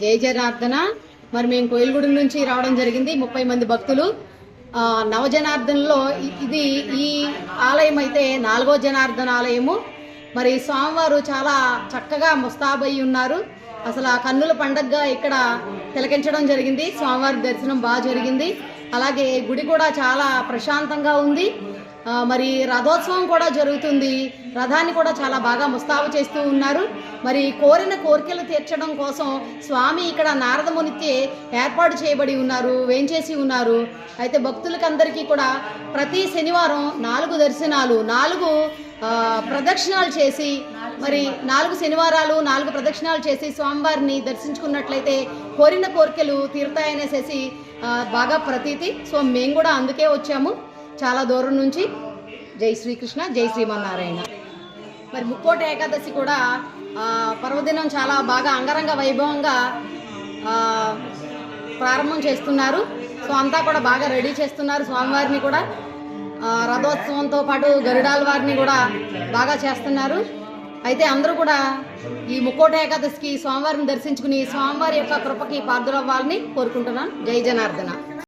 జై జనార్దన. మరి మేము కోయిలగూడ నుంచి రావడం జరిగింది, 30 మంది భక్తులు. నవజనార్దనలో ఇది ఈ ఆలయం అయితే 4వ జనార్దన ఆలయము. మరి స్వామివారు చాలా చక్కగా ముస్తాబయ్యి ఉన్నారు. అసలు ఆ కన్నుల పండగగా ఇక్కడ తిలకించడం జరిగింది. స్వామివారి దర్శనం బాగా జరిగింది. అలాగే గుడి కూడా చాలా ప్రశాంతంగా ఉంది. మరి రథోత్సవం కూడా జరుగుతుంది. రథాన్ని కూడా చాలా బాగా ముస్తాబు చేస్తూ ఉన్నారు. మరి కోరిన కోరికలు తీర్చడం కోసం స్వామి ఇక్కడ నారద మునితే ఏర్పాటు చేయబడి ఉన్నారు, వేంచేసి ఉన్నారు. అయితే భక్తులకందరికీ కూడా ప్రతి శనివారం 4 దర్శనాలు, 4 ప్రదక్షిణాలు చేసి, మరి 4 శనివారాలు 4 ప్రదక్షిణాలు చేసి స్వామివారిని దర్శించుకున్నట్లయితే కోరిన కోరికలు తీరుతాయనేసి బాగా ప్రతీతి. సో మేము కూడా అందుకే వచ్చాము చాలా దూరం నుంచి. జై శ్రీకృష్ణ, జై శ్రీమన్నారాయణ. మరి ముక్కోటి ఏకాదశి కూడా పర్వదినం చాలా బాగా అంగరంగ వైభవంగా ప్రారంభం చేస్తున్నారు. సో అంతా కూడా బాగా రెడీ చేస్తున్నారు. స్వామివారిని కూడా రథోత్సవంతో పాటు గరుడాల వారిని కూడా బాగా చేస్తున్నారు. అయితే అందరూ కూడా ఈ ముక్కోటి ఏకాదశికి స్వామివారిని దర్శించుకుని స్వామివారి యొక్క కృపకి పాత్రులవ్వాలని కోరుకుంటున్నాను. జై జనార్దన.